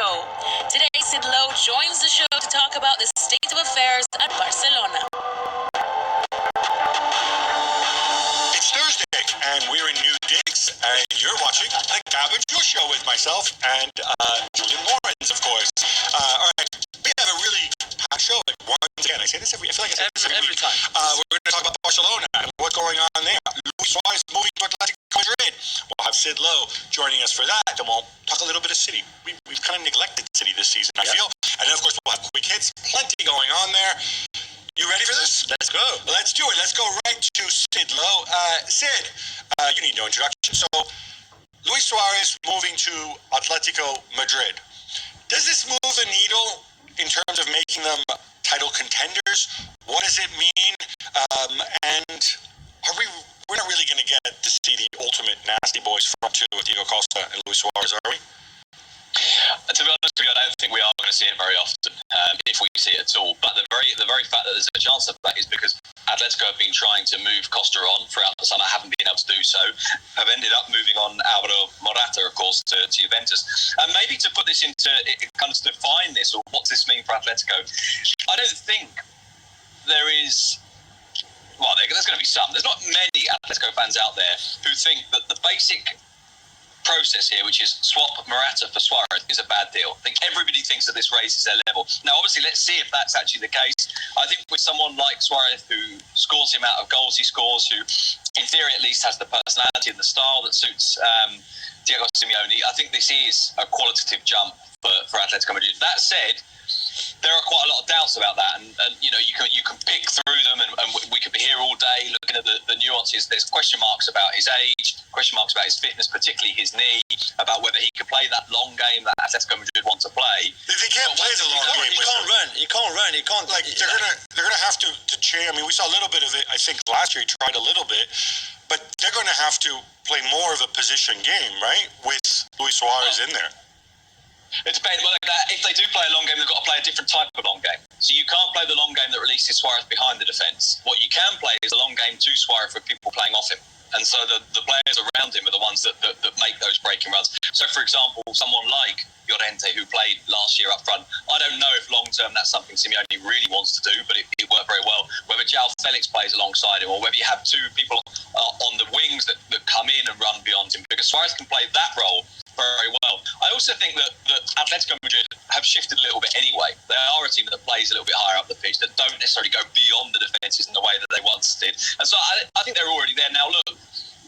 show. Today, Sid Lowe joins the show to talk about the state of affairs at Barcelona. It's Thursday, and we're in New Digs, and you're watching the Gab and Juls show with myself and Julian Lawrence, of course. All right, we have a really packed show. Like, once again, I say this I feel like I say this every time. We're going to talk about Barcelona and what's going on there. Luis Suarez moving to Atletico Madrid. We'll have Sid Lowe joining us for that, and we'll talk a little bit of City. We've kind of neglected City this season, I feel. And then, of course, we'll have quick hits, plenty going on there. You ready for this? Let's go. Let's do it. Let's go right to Sid Lowe. Sid, you need no introduction. So, Luis Suarez moving to Atletico Madrid. Does this move the needle in terms of making them title contenders? What does it mean? And we're not really going to get to see the ultimate nasty boys from two with Diego Costa and Luis Suarez, are we? To be honest with you, I don't think we are going to see it very often, if we see it at all. But the very fact that there's a chance of that is because Atletico have been trying to move Costa on throughout the summer, haven't been able to do so, have ended up moving on Alvaro Morata, of course, to Juventus. And maybe to put this into, kind of to define this, or what does this mean for Atletico, I don't think there is... Well, there's going to be some. There's not many Atletico fans out there who think that the basic process here, which is swap Morata for Suarez, is a bad deal. I think everybody thinks that this raises their level. Now, obviously, let's see if that's actually the case. I think with someone like Suarez, who scores the amount of goals he scores, who, in theory at least, has the personality and the style that suits Diego Simeone, I think this is a qualitative jump for Atletico Madrid. That said, there are quite a lot of doubts about that, and you know, you can pick through them, and we could be here all day looking at the nuances. There's question marks about his age, question marks about his fitness, particularly his knee, about whether he can play that long game that Atletico Madrid want to play. If he can't play the long game, he can't run. He can't run. He can't. Like they're gonna have to change. I mean, we saw a little bit of it. I think last year he tried a little bit, but they're going to have to play more of a position game, right? With Luis Suarez in there. It depends. Well, if they do play a long game, they've got to play a different type of long game. So you can't play the long game that releases Suarez behind the defence. What you can play is a long game to Suarez with people playing off him. And so the players around him are the ones that make those breaking runs. So, for example, someone like Llorente, who played last year up front, I don't know if long-term that's something Simeone really wants to do, but it worked very well. Whether João Felix plays alongside him, or whether you have two people on the wings that come in and run beyond him, because Suarez can play that role very well. I also think that Atletico Madrid have shifted a little bit anyway. They are a team that plays a little bit higher up the pitch, that don't necessarily go beyond the defences in the way that they once did. And so I think they're already there. Now, look,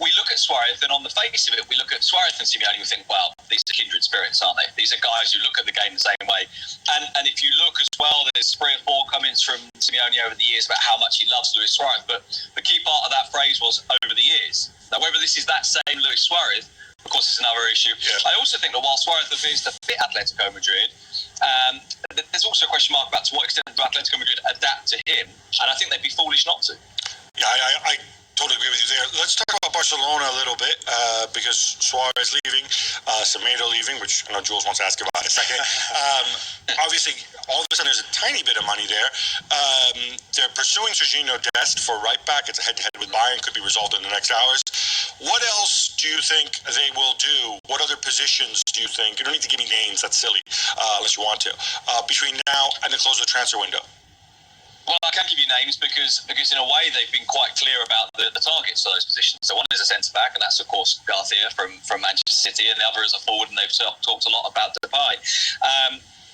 we look at Suarez, and on the face of it, we look at Suarez and Simeone, and we think, well, these are kindred spirits, aren't they? These are guys who look at the game the same way. And if you look as well, there's 3 or 4 comments from Simeone over the years about how much he loves Luis Suarez, but the key part of that phrase was over the years. Now, whether this is that same Luis Suarez, of course, it's another issue. Yeah. I also think that while Suarez appears to fit Atletico Madrid, there's also a question mark about to what extent do Atletico Madrid adapt to him, and I think they'd be foolish not to. Yeah, I totally agree with you there. Let's talk about Barcelona a little bit, because Suarez leaving, Semedo leaving, which I know Jules wants to ask about in a second. Obviously, all of a sudden there's a tiny bit of money there. They're pursuing Serginho Dest for right back. It's a head-to-head with Bayern, could be resolved in the next hours. What else do you think they will do? What other positions do you think? You don't need to give me names, that's silly, unless you want to, between now and the close of the transfer window. Well, I can give you names because in a way they've been quite clear about the targets for those positions. So one is a centre-back, and that's, of course, Garcia from Manchester City, and the other is a forward, and they've talked a lot about Depay.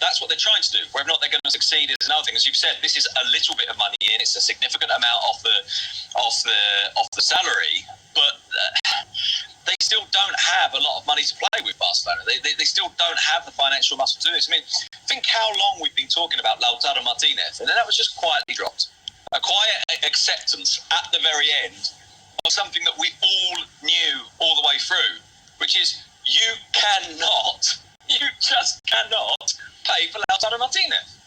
That's what they're trying to do. Whether or not they're going to succeed is another thing. As you've said, this is a little bit of money in. It's a significant amount off the salary, but they still don't have a lot of money to play with, Barcelona. They still don't have the financial muscle to do this. I mean, think how long we've been talking about Lautaro Martinez, and then that was just quietly dropped. A quiet acceptance at the very end of something that we all knew all the way through, which is you just cannot pay for Lautaro Martinez.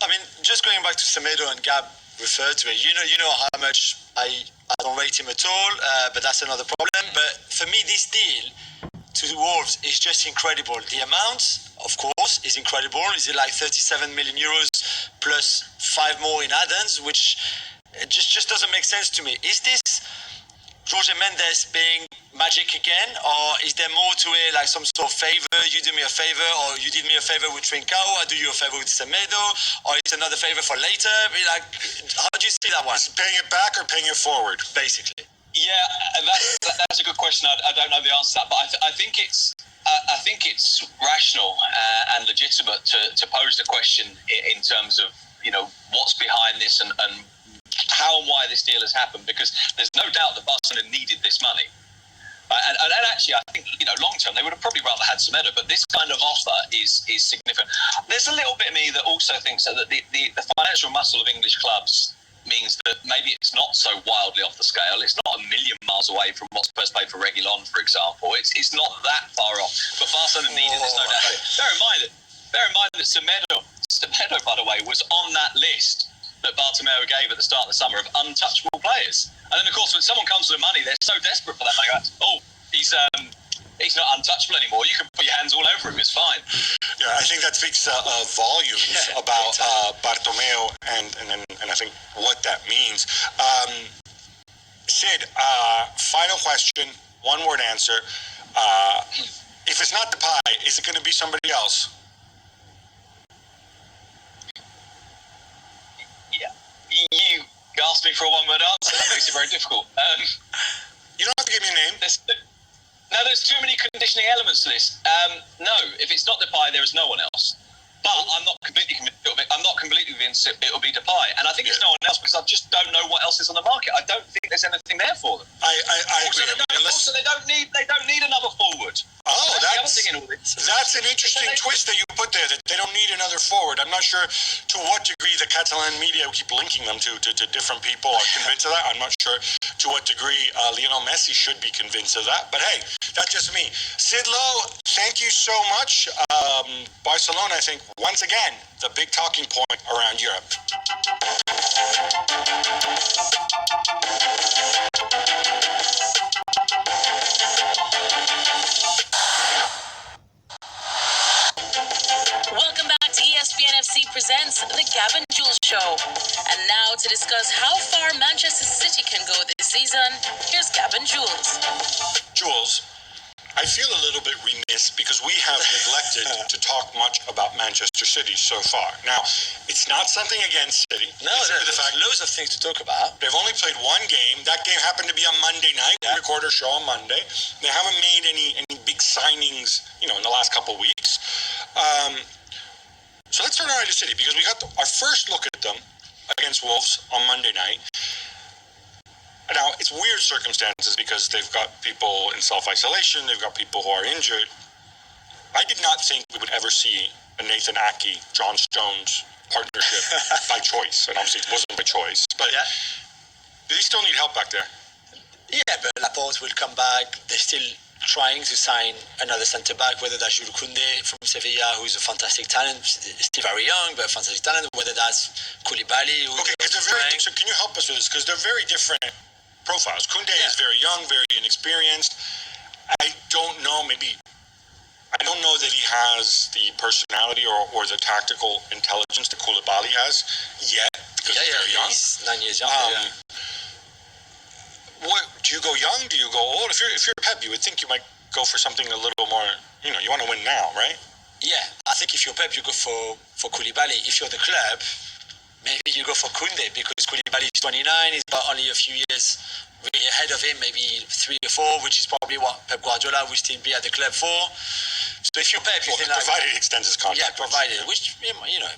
I mean, just going back to Semedo, and Gab referred to it, you know how much I don't rate him at all, but that's another problem. But for me, this deal to the Wolves is just incredible. The amount, of course, is incredible. Is it like 37 million euros plus 5 more in add-ons, which just doesn't make sense to me. Is this Jorge Mendes being magic again, or is there more to it, like some sort of favor? You do me a favor, or you did me a favor with Trincao, I do you a favor with Semedo, or it's another favor for later? Like, how do you see that one? Paying it back or paying it forward? Basically. Yeah, that's a good question. I don't know the answer to that, but I think it's rational and legitimate to pose the question in terms of, you know, what's behind this and how and why this deal has happened, because there's no doubt that Barcelona needed this money. And actually, I think, you know, long term, they would have probably rather had Semedo, but this kind of offer is significant. There's a little bit of me that also thinks that the financial muscle of English clubs means that maybe it's not so wildly off the scale. It's not a million miles away from what Spurs paid for Reguilon, for example. It's not that far off. But Barcelona needed this, no doubt. Bear in mind that Semedo, by the way, was on that list that Bartomeu gave at the start of the summer of untouchable players. And then, of course, when someone comes with the money, they're so desperate for that money. Like, oh, he's not untouchable anymore. You can put your hands all over him. It's fine. Yeah, I think that speaks volumes about Bartomeu and I think what that means. Sid, final question, one-word answer. If it's not Depay, is it going to be somebody else? Yeah. You asked me for a one-word answer. That makes it very difficult. You don't have to give me a name. There's too many conditioning elements to this. No, if it's not Depay, there is no one else. But I'm not completely convinced it will be Depay, and I think it's no one else because I just don't know what else is on the market. I don't think there's anything there for them. I agree. Also, they don't need another forward. Oh, That's that's an interesting twist that you put there, that they don't need another forward. I'm not sure to what degree the Catalan media keep linking them to different people are convinced of that. I'm not sure to what degree Lionel Messi should be convinced of that. But hey, that's just me. Sid Lowe, thank you so much. Barcelona, I think, once again, the big talking point around Europe. Welcome back to ESPN FC presents the Gab and Juls show. And now to discuss how far Manchester City can go this season, here's Gab and Juls. Jules, I feel a little bit remiss because we have neglected to talk much about Manchester City so far. Now, it's not something against City. No, there's loads of things to talk about. They've only played one game. That game happened to be on Monday night. Yeah. We record our show on Monday. They haven't made any big signings, in the last couple of weeks. So let's turn around to City because we got our first look at them against Wolves on Monday night. Now, it's weird circumstances because they've got people in self-isolation, they've got people who are injured. I did not think we would ever see a Nathan Ake, John Stones partnership by choice, and obviously it wasn't by choice. But Yeah. do they still need help back there? Yeah, but Laporte will come back. They're still trying to sign another centre-back, whether that's Jules Koundé from Sevilla, who's a fantastic talent, still very young, but a fantastic talent, whether that's Koulibaly, who's Okay, because they're very. So can you help us with this? Because they're very different profiles. Koundé is very young, very inexperienced. I don't know. I don't know that he has the personality or the tactical intelligence that Koulibaly has yet because he's very young. He's 9 years younger. What do you go young? Do you go old? If you're Pep, you would think you might go for something a little more. You want to win now, right? Yeah, I think if you're Pep, you go for Koulibaly. If you're the club, maybe you go for Koundé because Koulibaly is 29. He's got only a few years really ahead of him, maybe 3 or 4, which is probably what Pep Guardiola will still be at the club for. So if you're Pep, you think provided he extends his contract. Yeah, provided, which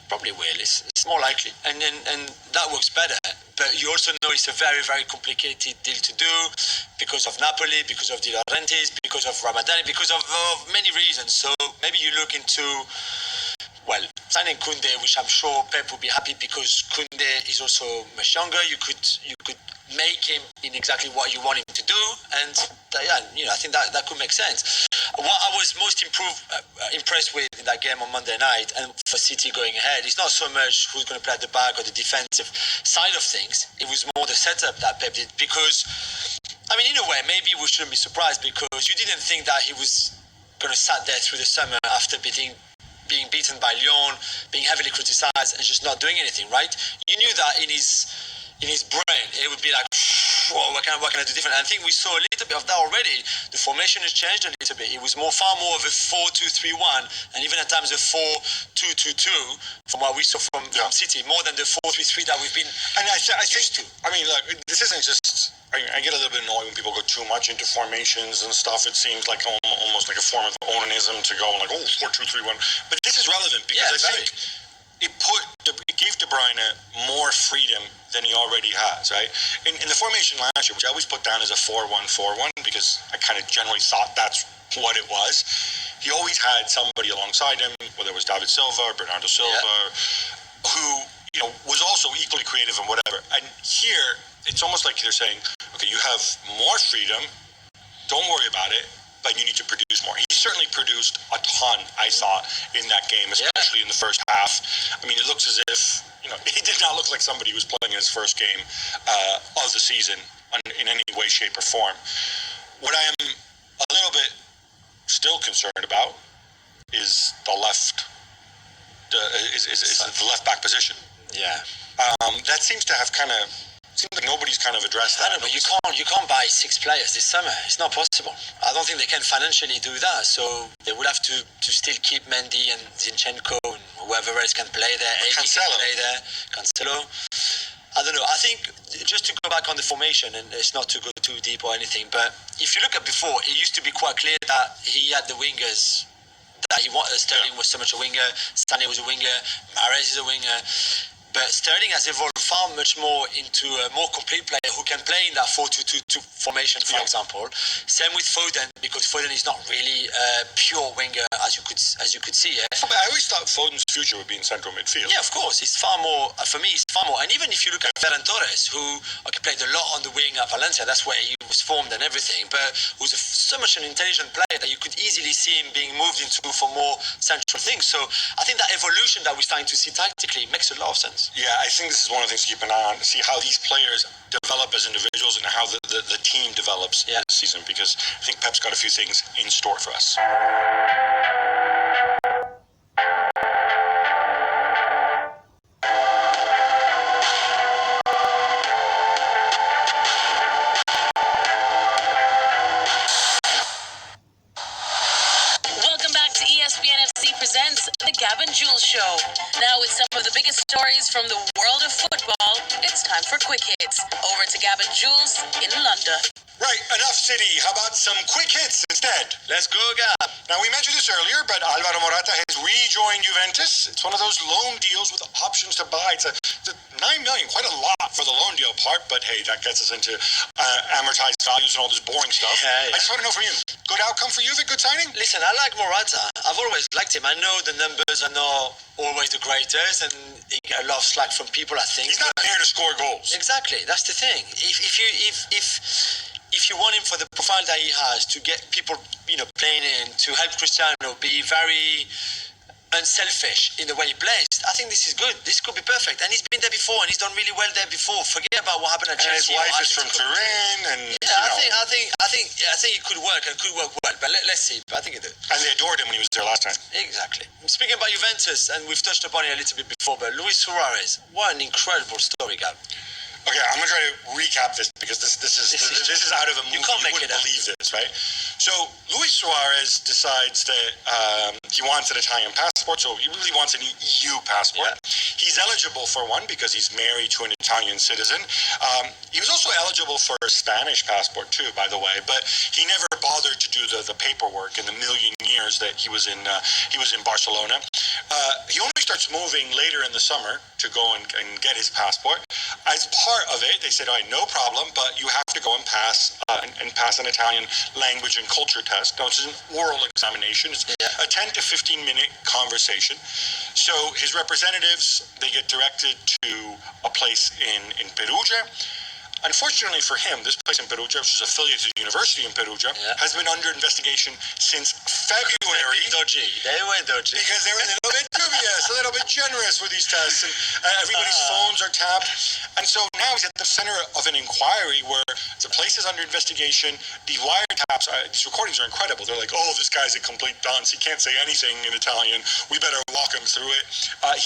probably will. It's more likely, and that works better. But you also know it's a very, very complicated deal to do because of Napoli, because of De Laurentiis, because of Ramadan, because of many reasons. So maybe you look into signing Koundé, which I'm sure Pep will be happy because Koundé is also much younger. You could make him in exactly what you want him to do, and I think that could make sense. What I was most impressed with in that game on Monday night, and for City going ahead, is not so much who's going to play at the back or the defensive side of things. It was more the setup that Pep did, because, in a way, maybe we shouldn't be surprised because you didn't think that he was going to sat there through the summer after being beaten by Lyon, being heavily criticised, and just not doing anything, right? You knew that in his brain, it would be like, whoa, what can I do different? And I think we saw a little bit of that already. The formation has changed a little bit. It was far more of a 4-2-3-1, and even at times a 4-2-2-2 from what we saw from City, more than the 4-3-3 that we've been used to. I mean, look, this isn't just. I get a little bit annoyed when people go too much into formations and stuff. It seems like almost like a form of onanism to go like, 4-2-3-1. But this is relevant because I think it gave De Bruyne more freedom than he already has, right? In the formation last year, which I always put down as a 4-1-4-1 because I kind of generally thought that's what it was. He always had somebody alongside him, whether it was David Silva or Bernardo Silva, who was also equally creative and whatever. And here, it's almost like they're saying, okay, you have more freedom, don't worry about it, but you need to produce more. He certainly produced a ton, I thought, in that game, especially in the first half. I mean, it looks as if, he did not look like somebody who was playing his first game of the season in any way, shape, or form. What I am a little bit still concerned about is the left back position. Yeah. That seems to have seems like nobody's kind of addressed that. I know, but you can't buy 6 players this summer. It's not possible. I don't think they can financially do that. So they would have to still keep Mendy and Zinchenko and whoever else can play there. Cancelo. Can play there. Cancelo. I don't know. I think just to go back on the formation, and it's not to go too deep or anything, but if you look at before, it used to be quite clear that he had the wingers that he wanted. Sterling was so much a winger. Sané was a winger. Mahrez is a winger. But Sterling has evolved far much more into a more complete player who can play in that 4-2-2 formation, for example. Same with Foden, because Foden is not really a pure winger as you could see. Yeah? But I always thought Foden's future would be in central midfield. Yeah, of course. It's far more, for me, it's far more. And even if you look at Ferran Torres, who played a lot on the wing at Valencia, that's where he was formed and everything, but who's so much an intelligent player that you could easily see him being moved into for more central things. So I think that evolution that we're starting to see tactically makes a lot of sense. Yeah, I think this is one of the things to keep an eye on, to see how these players develop as individuals and how the team develops this season, because I think Pep's got a few things in store for us. Presents the Gab and Juls show. Now with some of the biggest stories from the world of football, it's time for Quick Hits. Over to Gab and Juls in London. Right, enough City. How about some quick hits instead? Let's go, Gab. Now, we mentioned this earlier, but Alvaro Morata has rejoined Juventus. It's one of those loan deals with options to buy. It's $9 million, quite a lot for the loan deal part, but hey, that gets us into amortized values and all this boring stuff. Yeah. I just want to know from you, good outcome for Juve, good signing? Listen, I like Morata. I've always liked him. I know the numbers are not always the greatest, and he get a lot of slack from people, I think. He's not there to score goals. Exactly, that's the thing. If you want him for the profile that he has, to get people, playing in, to help Cristiano be very unselfish in the way he plays, I think this is good. This could be perfect. And he's been there before, and he's done really well there before. Forget about what happened at Chelsea. And his wife is from Turin, and I think it could work and could work well. But let's see. But I think it did. And they adored him when he was there last time. Exactly. Speaking about Juventus, and we've touched upon it a little bit before, but Luis Suarez, what an incredible story, Gab. Okay, I'm gonna try to recap this because this is out of a movie. You can't make wouldn't it up. believe this, right? So Luis Suarez decides that he wants an Italian passport, so he really wants an EU passport. Yeah. He's eligible for one because he's married to an Italian citizen. He was also eligible for a Spanish passport too, by the way, but he never bothered to do the paperwork in the million years that he was in Barcelona. He only starts moving later in the summer to go and get his passport. As part of it, they said, all right, no problem, but you have to go and pass an Italian language and culture test. Now, it's an oral examination. It's a 10 to 15 minute conversation. So his representatives, they get directed to a place in Perugia. Unfortunately for him, this place in Perugia, which is affiliated to the university in Perugia, has been under investigation since February. Dodgy. They were dodgy. Because they were a little bit dubious, a little bit generous with these tests, and everybody's phones are tapped. And so now he's at the center of an inquiry where the place place is under investigation. The wiretaps, these recordings are incredible. They're like, oh, this guy's a complete dunce. He can't say anything in Italian. We better walk him through it.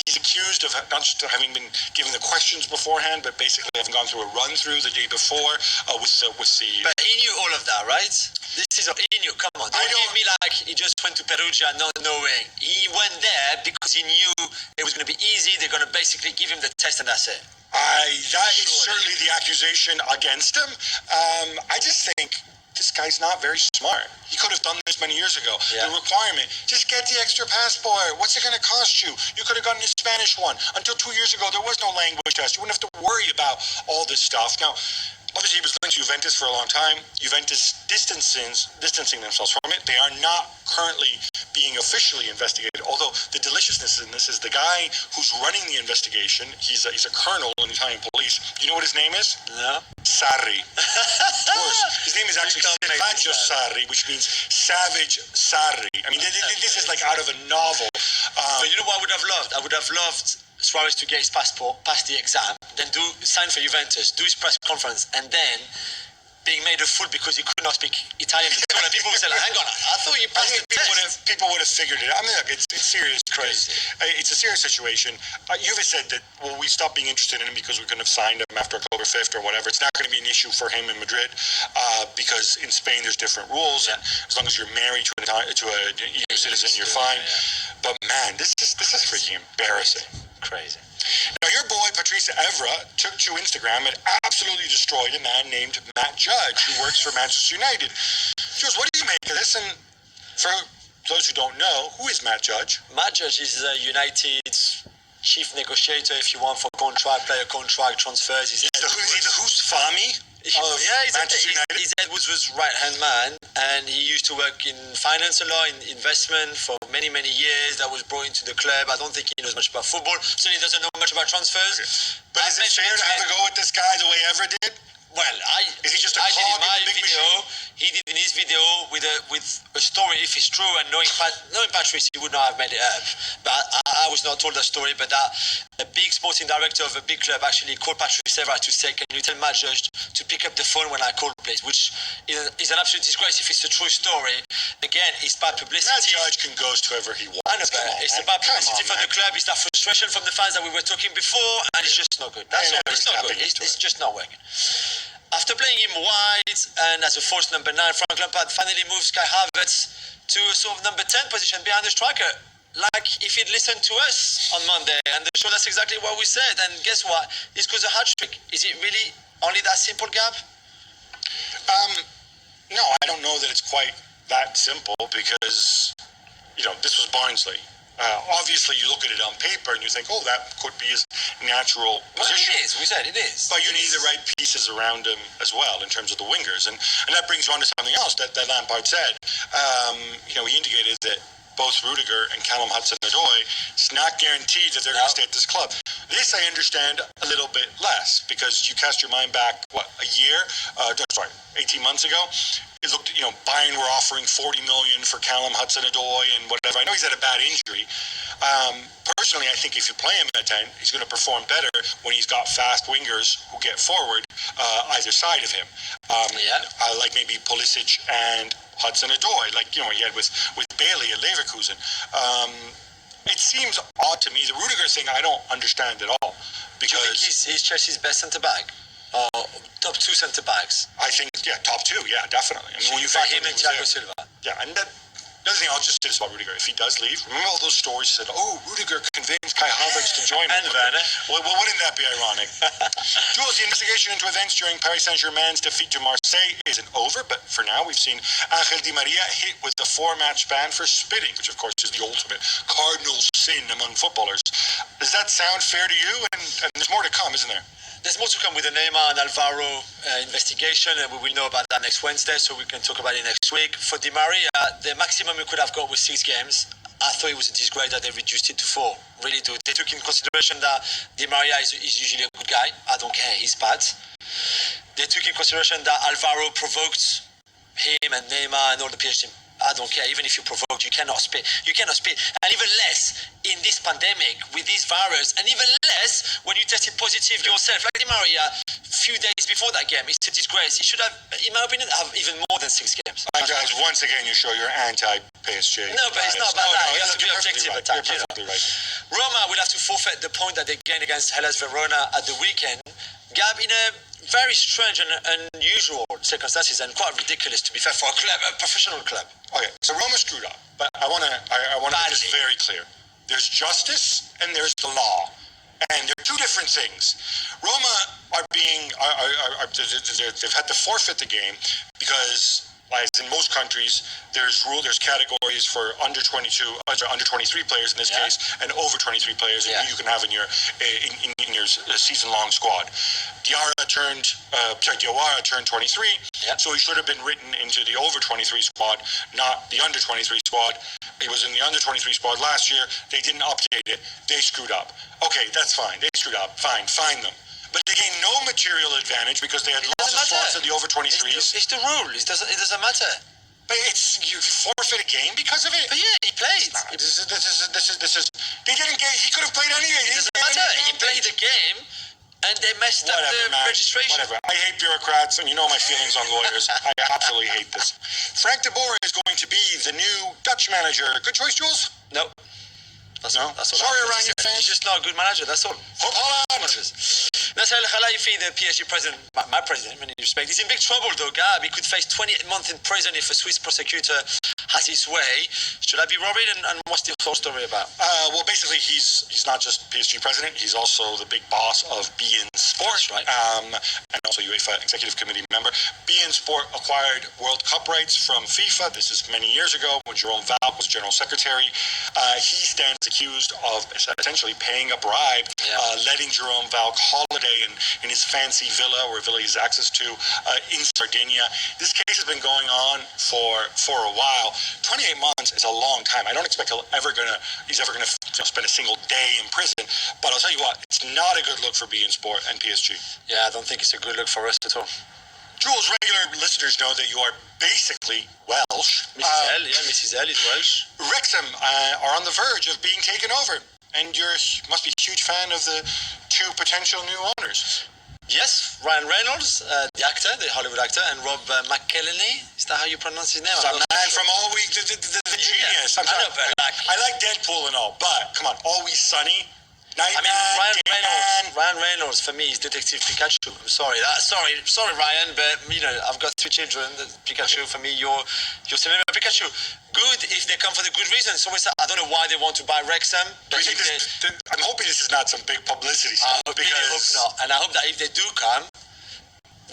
He's accused of not just having been given the questions beforehand, but basically having gone through a run-through the day before with the... But he knew all of that, right? He knew. Come on, don't give me like he just went to Perugia not knowing. He went there because he knew it was going to be easy. They're going to basically give him the test and that's it. That is certainly the accusation against him. I just think this guy's not very smart. He could have done this many years ago. Yeah. The requirement, just get the extra passport. What's it going to cost you? You could have gotten a Spanish one. Until 2 years ago, there was no language test. You wouldn't have to worry about all this stuff. Now, obviously, he was linked to Juventus for a long time. Juventus distancing themselves from it. They are not currently being officially investigated. Although the deliciousness in this is the guy who's running the investigation. He's a colonel in Italian police. You know what his name is? No. Sarri. Of course. His name is actually Stefano Sarri, which means savage Sarri. I mean, this is like out of a novel. But you know what I would have loved? I would have loved Suarez to get his passport, pass the exam, then sign for Juventus, do his press conference, and then being made a fool because he could not speak Italian at all. And people would say, like, hang on, I thought you passed the test. People would have figured it out. I mean, look, it's serious. Crazy. It's a serious situation. Juve said that, well, we stopped being interested in him because we couldn't have signed him after October 5th or whatever. It's not going to be an issue for him in Madrid because in Spain there's different rules. And as long as you're married to a EU citizen, you're fine. Yeah. But man, this is freaking embarrassing. Crazy. Now, your boy, Patrice Evra, took to Instagram and absolutely destroyed a man named Matt Judge, who works for Manchester United. Jules, what do you make of this? And for those who don't know, who is Matt Judge? Matt Judge is United's chief negotiator, if you want, for player contract, transfers. He's the Husfami? He's Edwards' right-hand man, and he used to work in finance a lot, in investment for many, many years. That was brought into the club. I don't think he knows much about football. So he doesn't know much about transfers. Okay. But is it fair to have a go at this guy the way Evra did? Well, is he just a I did in my big video. Machine? He did in his video with a story. If it's true, and knowing Patrice, he would not have made it up. But I was not told that story. But a big sporting director of a big club actually called Patrice Evra to say, "Can you tell Matt Judge to pick up the phone when I call, please?" Which is an absolute disgrace if it's a true story. Again, it's bad publicity. Matt Judge can ghost whoever he wants. I know, but it's about publicity for the club. It's that frustration from the fans that we were talking before, and it's just not good. It's not good. It's just not working. After playing him wide and as a false number 9, Frank Lampard finally moves Kai Havertz to a sort of number 10 position behind the striker. Like if he'd listened to us on Monday and the show, that's exactly what we said. And guess what? He scores a hat-trick. Is it really only that simple, Gab? No, I don't know that it's quite that simple because, this was Barnsley. Obviously, you look at it on paper and you think, oh, that could be his natural position. It is. We said it is. But you need the right pieces around him as well in terms of the wingers. And that brings you on to something else that Lampard said. He indicated that both Rudiger and Callum Hudson-Odoi, it's not guaranteed that they're going to stay at this club. This I understand a little bit less because you cast your mind back, 18 months ago. It looked, Bayern were offering 40 million for Callum Hudson-Odoi and whatever. I know he's had a bad injury. Personally, I think if you play him at 10, he's going to perform better when he's got fast wingers who get forward either side of him. Like maybe Pulisic and Hudson-Odoi, like he had with Bailey at Leverkusen. It seems odd to me. The Rudiger thing I don't understand at all because do you think he's Chelsea's best centre back. Top 2 centre backs. I think, top 2, definitely. I mean, when you find him and Thiago Silva. Yeah, and the other thing I'll just say this about Rudiger, if he does leave, remember all those stories that said, oh, Rudiger convinced Kai Havertz to join him. And Werner. Well, wouldn't that be ironic? Jules, the investigation into events during Paris Saint-Germain's defeat to Marseille isn't over, but for now we've seen Angel Di Maria hit with the 4-match ban for spitting, which of course is the ultimate cardinal sin among footballers. Does that sound fair to you? And there's more to come, isn't there? There's more to come with the Neymar and Alvaro investigation, and we will know about that next Wednesday, so we can talk about it next week. For Di Maria, the maximum we could have got was 6 games. I thought it was a disgrace that they reduced it to 4. Really do. They took in consideration that Di Maria is usually a good guy. I don't care, he's bad. They took in consideration that Alvaro provoked him and Neymar and all the PSG team. I don't care. Even if you provoke, you cannot spit. You cannot spit, and even less in this pandemic with this virus, and even less when you tested positive yourself. Like Di Maria, a few days before that game, it's a disgrace. He should have, in my opinion, have even more than 6 games. Guys, once again, you show you're anti-PSG. No, but it's not about that. You have to be you're objective perfectly at times. You're perfectly right. Roma will have to forfeit the point that they gained against Hellas Verona at the weekend. Gab, in a very strange and unusual circumstances, and quite ridiculous, to be fair, for a club, a professional club. Okay, so Roma screwed up, but I want to make this very clear. There's justice and there's the law, and they're two different things. Roma are being they've had to forfeit the game because, as in most countries, there's categories for under 22, under 23 players in this case, and over 23 players you can have in your season-long squad. Diawara turned 23, so he should have been written into the over 23 squad, not the under 23 squad. He was in the under 23 squad last year. They didn't update it. They screwed up. Okay, that's fine. They screwed up. Fine them. But they gained no material advantage because they had lots of slots in the over 23s. It's the rule. It doesn't matter. But you forfeit a game because of it. But yeah, he played. This is. They didn't get. He could have played anyway. It doesn't matter. He played the game, and they messed up the registration. Whatever. I hate bureaucrats, and you know my feelings on lawyers. I absolutely hate this. Frank de Boer is going to be the new Dutch manager. Good choice, Jules? No. That's all Sorry, Ryan, your fans. He's just not a good manager. That's all. Hope Holland. Nasser El Khelaifi, the PSG president, my president, in many respects, he's in big trouble though, Gab. He could face 28 months in prison if a Swiss prosecutor has his way. Should I be worried? And what's the whole story about? Well, basically, he's not just PSG president. He's also the big boss of beIN Sport, right? And also UEFA Executive Committee member. beIN Sport acquired World Cup rights from FIFA. This is many years ago when Jerome Valcke was general secretary. He stands accused of essentially paying a bribe, letting Jerome Valcke holiday in his fancy villa, or villa he has access to, in Sardinia. This case has been going on for a while. 28 months is a long time. I don't expect he's ever gonna spend a single day in prison. But I'll tell you what, it's not a good look for beIN Sport and PSG. Yeah, I don't think it's a good look for us at all. Jules, regular listeners know that you are basically Welsh. Mrs. L is Welsh. Wrexham are on the verge of being taken over, and you must be a huge fan of the two potential new owners. Yes, Ryan Reynolds, the actor, the Hollywood actor, and Rob McElhenney. Is that how you pronounce his name? Some man from Always, the genius. Yeah. I like Deadpool and all, but come on, Always Sunny. Ryan Reynolds for me is Detective Pikachu. I'm sorry, sorry, Ryan, but I've got 3 children. Pikachu for me, you're Cinema Pikachu. Good if they come for the good reasons. So I don't know why they want to buy Wrexham. I'm hoping this is not some big publicity stuff. I really hope not, and I hope that if they do come,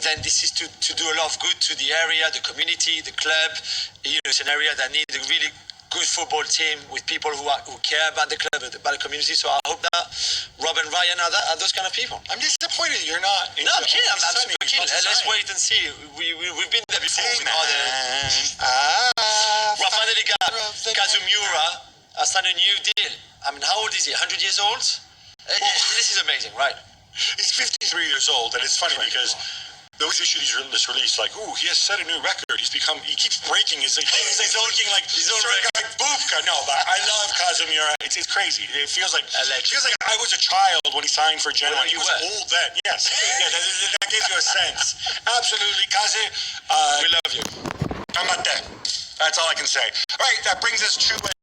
then this is to do a lot of good to the area, the community, the club. It's an area that needs a really good football team with people who care about the club, about the community. So I hope that Rob and Ryan are those kind of people. I'm disappointed you're not. No, I'm kidding. I'm super keen. Let's wait and see. We've been there before with other. Finally, Kazumura has signed a new deal. I mean, how old is he? 100 years old? This is amazing, right? He's 53 years old, and it's funny because those issues this release, like, he has set a new record. He keeps breaking his own record. Bubka. No, but I love Kazumura. It's crazy. It feels like I was a child when he signed for Genoa. He was old then. Yes. That gives you a sense. Absolutely, Kaze. We love you. Kamate. That's all I can say. All right, that brings us to